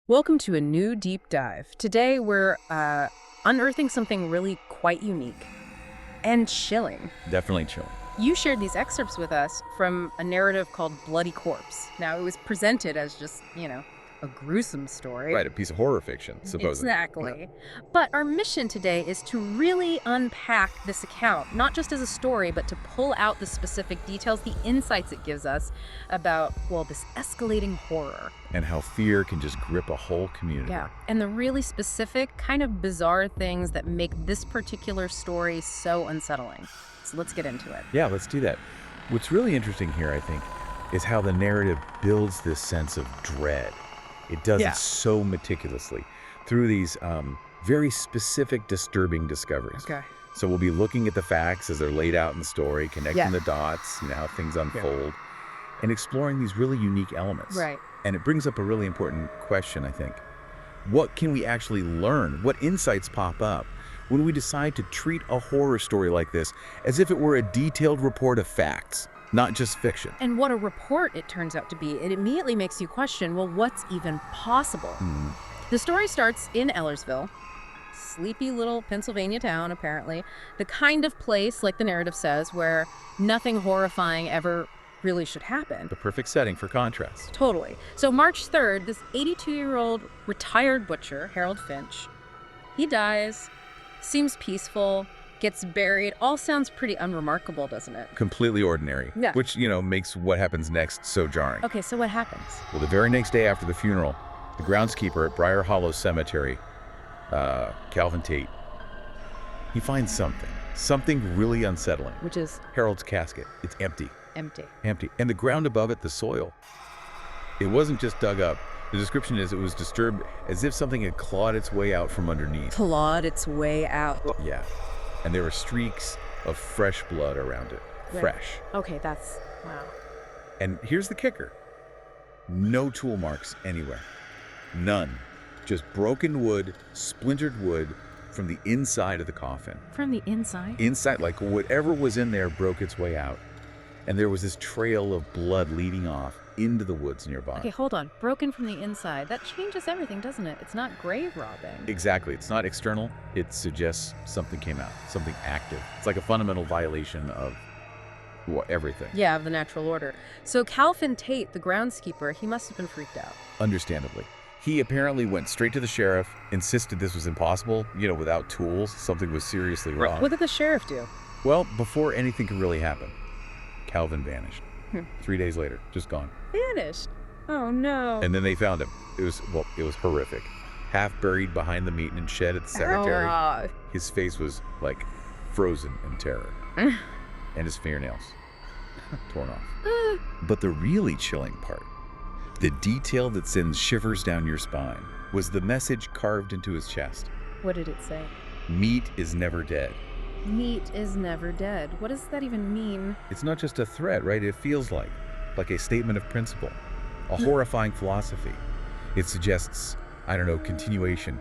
Welcome to a new deep dive. Today we're unearthing something really quite unique and chilling. Definitely chilling. You shared these excerpts with us from a narrative called Bloody Corpse. Now, it was presented as just, a gruesome story. Right, a piece of horror fiction, supposedly. Exactly. But our mission today is to really unpack this account, not just as a story, but to pull out the specific details, the insights it gives us about, well, this escalating horror. And how fear can just grip a whole community. Yeah, and the really specific, kind of bizarre things that make this particular story so unsettling. So let's get into it. Yeah, let's do that. What's really interesting here, I think, is how the narrative builds this sense of dread. It does it so meticulously through these very specific, disturbing discoveries. Okay. So we'll be looking at the facts as they're laid out in the story, connecting the dots, how things unfold, and exploring these really unique elements. Right. And it brings up a really important question, I think. What can we actually learn? What insights pop up when we decide to treat a horror story like this as if it were a detailed report of facts, not just fiction? And what a report it turns out to be. It immediately makes you question, well, what's even possible? The story starts in Ellersville, sleepy little Pennsylvania town, apparently. The kind of place, like the narrative says, where nothing horrifying ever really should happen. The perfect setting for contrast. Totally. So March 3rd, this 82-year-old retired butcher, Harold Finch, he dies, seems peaceful, gets buried. All sounds pretty unremarkable, doesn't it? Completely ordinary. Yeah. Which, makes what happens next so jarring. Okay, so what happens? Well, the very next day after the funeral, the groundskeeper at Briar Hollow Cemetery, Calvin Tate, he finds something really unsettling. Which is? Harold's casket. It's empty. Empty. And the ground above it, the soil. It wasn't just dug up. The description is it was disturbed as if something had clawed its way out from underneath. Clawed its way out. Yeah. And there were streaks of fresh blood around it. Right. Fresh. Okay, that's, wow. And here's the kicker. No tool marks anywhere. None. Just broken wood, splintered wood from the inside of the coffin. From the inside? Inside, like whatever was in there broke its way out. And there was this trail of blood leading off into the woods nearby. Okay, hold on. Broken from the inside. That changes everything, doesn't it? It's not grave robbing. Exactly. It's not external. It suggests something came out, something active. It's like a fundamental violation of everything. Yeah, of the natural order. So Calvin Tate, the groundskeeper, he must have been freaked out. Understandably. He apparently went straight to the sheriff, insisted this was impossible, without tools. Something was seriously wrong. What did the sheriff do? Well, before anything could really happen, Calvin vanished. 3 days later, just gone. Vanished? Oh, no. And then they found him. It was horrific. Half buried behind the maintenance shed at the cemetery. Oh. His face was, frozen in terror. And his fingernails torn off. But the really chilling part, the detail that sends shivers down your spine, was the message carved into his chest. What did it say? Meat is never dead. Meat is never dead. What does that even mean? It's not just a threat, right? It feels like a statement of principle, a horrifying philosophy. It suggests, continuation,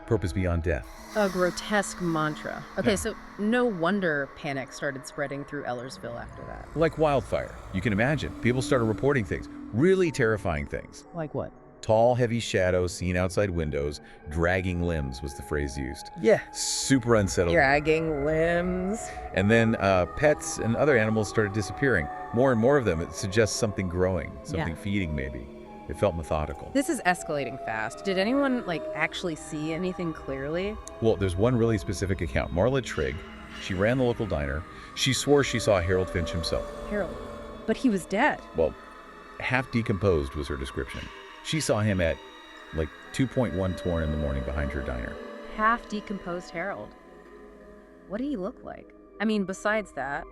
purpose beyond death. A grotesque mantra. Okay, Yeah. so no wonder panic started spreading through Ellersville after that. Like wildfire. You can imagine. People started reporting things, really terrifying things. Like what? Tall, heavy shadows seen outside windows, dragging limbs was the phrase used. Yeah. Super unsettling. Dragging limbs. And then pets and other animals started disappearing. More and more of them. It suggests something growing, something feeding maybe. It felt methodical. This is escalating fast. Did anyone, actually see anything clearly? Well, there's one really specific account. Marla Trigg, she ran the local diner. She swore she saw Harold Finch himself. Harold. But he was dead. Well, half decomposed was her description. She saw him at 2.1 torn in the morning behind her diner. Half decomposed Harold. What did he look like? I mean, besides that.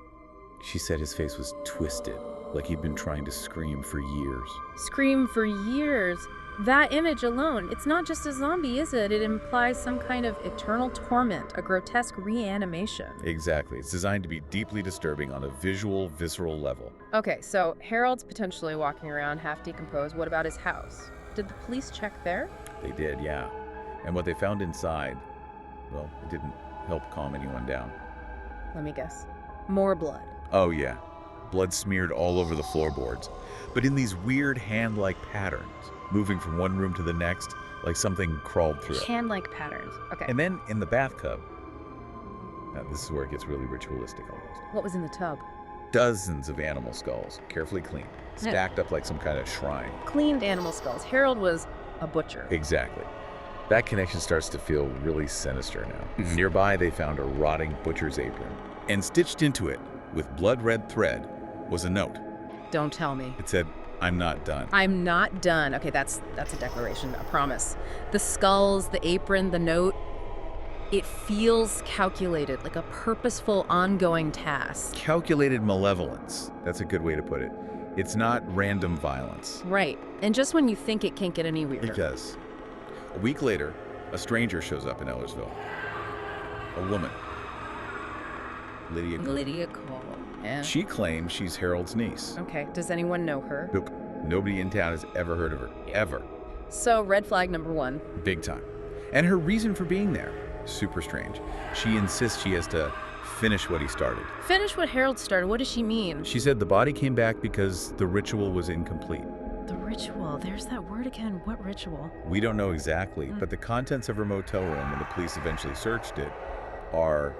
She said his face was twisted, like he'd been trying to scream for years. Scream for years. That image alone, it's not just a zombie, is it? It implies some kind of eternal torment, a grotesque reanimation. Exactly. It's designed to be deeply disturbing on a visual, visceral level. Okay, so Harold's potentially walking around half decomposed. What about his house? Did the police check there? They did, yeah. And what they found inside, well, it didn't help calm anyone down. Let me guess. More blood. Oh, yeah. Blood smeared all over the floorboards, but in these weird hand-like patterns, moving from one room to the next, like something crawled through it. Hand-like patterns. Okay. And then in the bathtub, now this is where it gets really ritualistic almost. What was in the tub? Dozens of animal skulls, carefully cleaned, stacked up like some kind of shrine. Cleaned animal skulls. Harold was a butcher. Exactly. That connection starts to feel really sinister now. Nearby, they found a rotting butcher's apron. And stitched into it, with blood-red thread, was a note. Don't tell me. It said, "I'm not done." I'm not done. Okay, that's a declaration, a promise. The skulls, the apron, the note, it feels calculated, like a purposeful, ongoing task. Calculated malevolence. That's a good way to put it. It's not random violence. Right. And just when you think it can't get any weirder. It does. A week later, a stranger shows up in Ellersville. A woman. Lydia Cole. Yeah. She claims she's Harold's niece. Okay. Does anyone know her? Nope. Nobody in town has ever heard of her. Ever. So, red flag number 1. Big time. And her reason for being there, super strange. She insists she has to finish what he started. Finish what Harold started. What does she mean? She said the body came back because the ritual was incomplete. The ritual. There's that word again. What ritual? We don't know exactly, but the contents of her motel room when the police eventually searched it are,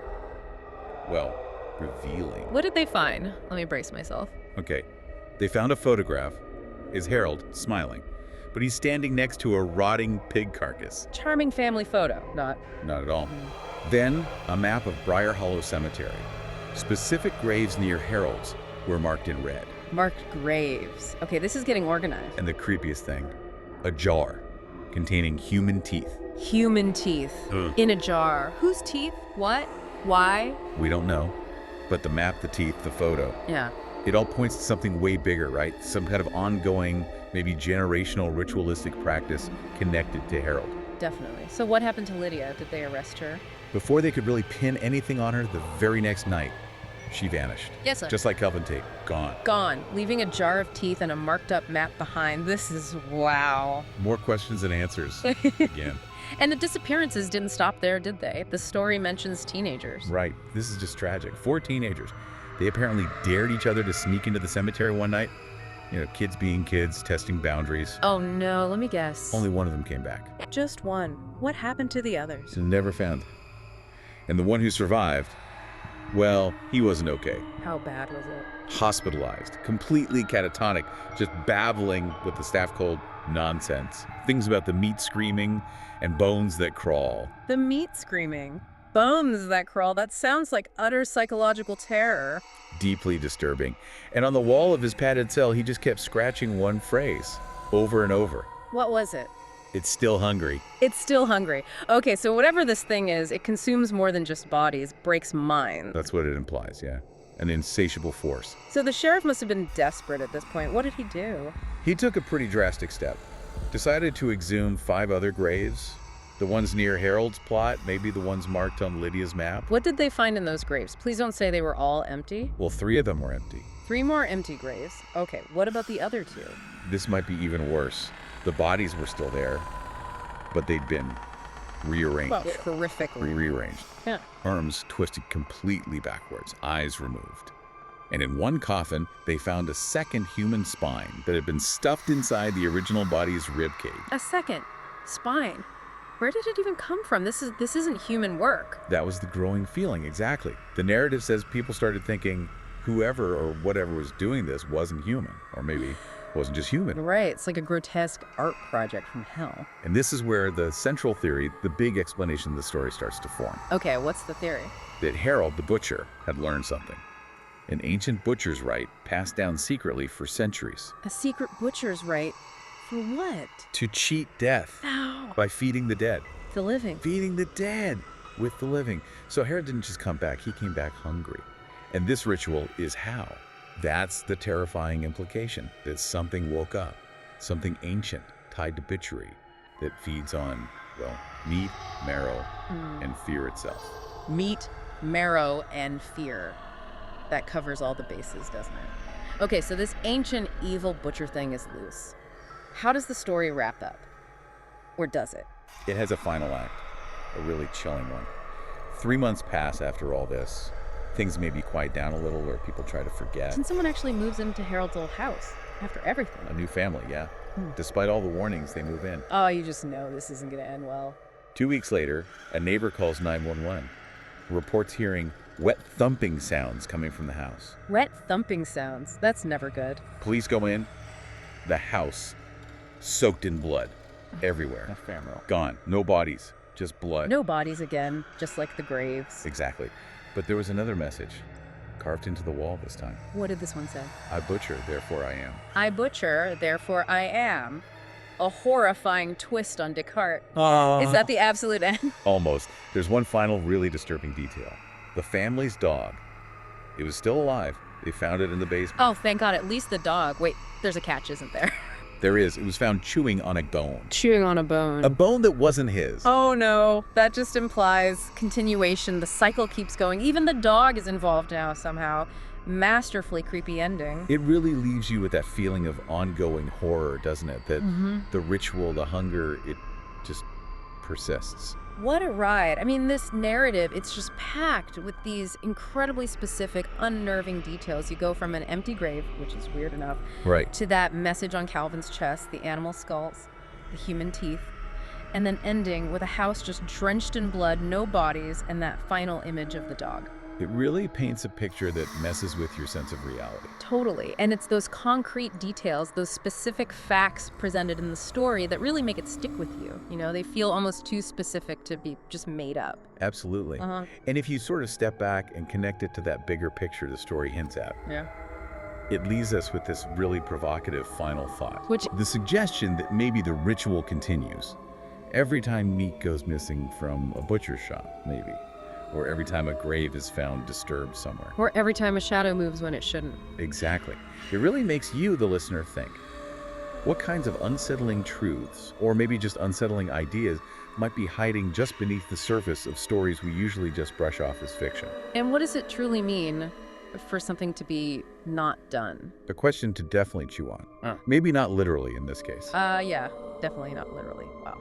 well, revealing. What did they find? Let me brace myself. Okay, they found a photograph. Is Harold smiling, but he's standing next to a rotting pig carcass. Charming family photo. Not at all. Then a map of Briar Hollow Cemetery. Specific graves near Harold's were marked in red. marked graves. Okay, this is getting organized. And the creepiest thing, a jar containing human teeth. Human teeth in a jar. Whose teeth? What? Why? We don't know, but the map, the teeth, the photo, Yeah. it all points to something way bigger, right? Some kind of ongoing, maybe generational ritualistic practice connected to Harold. Definitely. So what happened to Lydia? Did they arrest her? Before they could really pin anything on her, the very next night, she vanished. Yes, sir. Just like Calvin Tate, gone. Gone, leaving a jar of teeth and a marked up map behind. This is wow. More questions than answers, again. And the disappearances didn't stop there, did they? The story mentions teenagers. Right, this is just tragic. 4 teenagers. They apparently dared each other to sneak into the cemetery one night. You know, kids being kids, testing boundaries. Oh no, let me guess. Only one of them came back. Just one. What happened to the others? Never found. And the one who survived, well, he wasn't okay. How bad was it? Hospitalized, completely catatonic, just babbling with the staff cold nonsense. Things about the meat screaming and bones that crawl. The meat screaming. Bones that crawl. That sounds like utter psychological terror. Deeply disturbing. And on the wall of his padded cell, he just kept scratching one phrase over and over. What was it? It's still hungry. It's still hungry. Okay, so whatever this thing is, it consumes more than just bodies, breaks minds. That's what it implies, yeah. An insatiable force. So the sheriff must have been desperate at this point. What did he do? He took a pretty drastic step. Decided to exhume 5 other graves. The ones near Harold's plot, maybe the ones marked on Lydia's map. What did they find in those graves? Please don't say they were all empty. Well, 3 of them were empty. 3 more empty graves. Okay, what about the other 2? This might be even worse. The bodies were still there, but they'd been rearranged. Well, horrifically. Rearranged. Yeah. Arms twisted completely backwards, eyes removed. And in one coffin, they found a second human spine that had been stuffed inside the original body's ribcage. A second spine. Where did it even come from? This isn't human work. That was the growing feeling, exactly. The narrative says people started thinking whoever or whatever was doing this wasn't human, or maybe wasn't just human. Right, it's like a grotesque art project from hell. And this is where the central theory, the big explanation of the story starts to form. Okay, what's the theory? That Harold, the butcher, had learned something. An ancient butcher's rite passed down secretly for centuries. A secret butcher's rite? For what? To cheat death. Ow. By feeding the dead. The living. Feeding the dead with the living. So Harold didn't just come back, he came back hungry. And this ritual is how. That's the terrifying implication, that something woke up, something ancient tied to butchery that feeds on, well, meat, marrow, and fear itself. Meat, marrow, and fear. That covers all the bases, doesn't it? Okay, so this ancient evil butcher thing is loose. How does the story wrap up? Or does it? It has a final act, a really chilling one. 3 months pass after all this. Things maybe quiet down a little, or people try to forget. And someone actually moves into Harold's old house after everything. A new family, yeah. Despite all the warnings, they move in. Oh, you just know this isn't going to end well. 2 weeks later, a neighbor calls 911, reports hearing wet thumping sounds coming from the house. Wet thumping sounds. That's never good. Police go in. The house soaked in blood everywhere. Ephemeral. Gone. No bodies, just blood. No bodies again, just like the graves. Exactly. But there was another message carved into the wall this time. What did this one say? I butcher, therefore I am. I butcher, therefore I am. A horrifying twist on Descartes. Is that the absolute end? Almost. There's one final really disturbing detail. The family's dog. It was still alive. They found it in the basement. Oh, thank God, at least the dog. Wait, there's a catch, isn't there? There is. It was found chewing on a bone. Chewing on a bone. A bone that wasn't his. Oh no, that just implies continuation. The cycle keeps going. Even the dog is involved now somehow. Masterfully creepy ending. It really leaves you with that feeling of ongoing horror, doesn't it? That the ritual, the hunger, it just persists. What a ride. I mean, this narrative, it's just packed with these incredibly specific, unnerving details. You go from an empty grave, which is weird enough, Right. to that message on Calvin's chest, the animal skulls, the human teeth, and then ending with a house just drenched in blood, no bodies, and that final image of the dog. It really paints a picture that messes with your sense of reality. Totally. And it's those concrete details, those specific facts presented in the story that really make it stick with you. You know, they feel almost too specific to be just made up. Absolutely. And if you sort of step back and connect it to that bigger picture the story hints at, Yeah. it leaves us with this really provocative final thought. Which- The suggestion that maybe the ritual continues. Every time meat goes missing from a butcher shop, maybe. Or every time a grave is found disturbed somewhere. Or every time a shadow moves when it shouldn't. Exactly. It really makes you, the listener, think. What kinds of unsettling truths, or maybe just unsettling ideas, might be hiding just beneath the surface of stories we usually just brush off as fiction? And what does it truly mean for something to be not done? A question to definitely chew on. Maybe not literally in this case. Yeah, definitely not literally. Wow.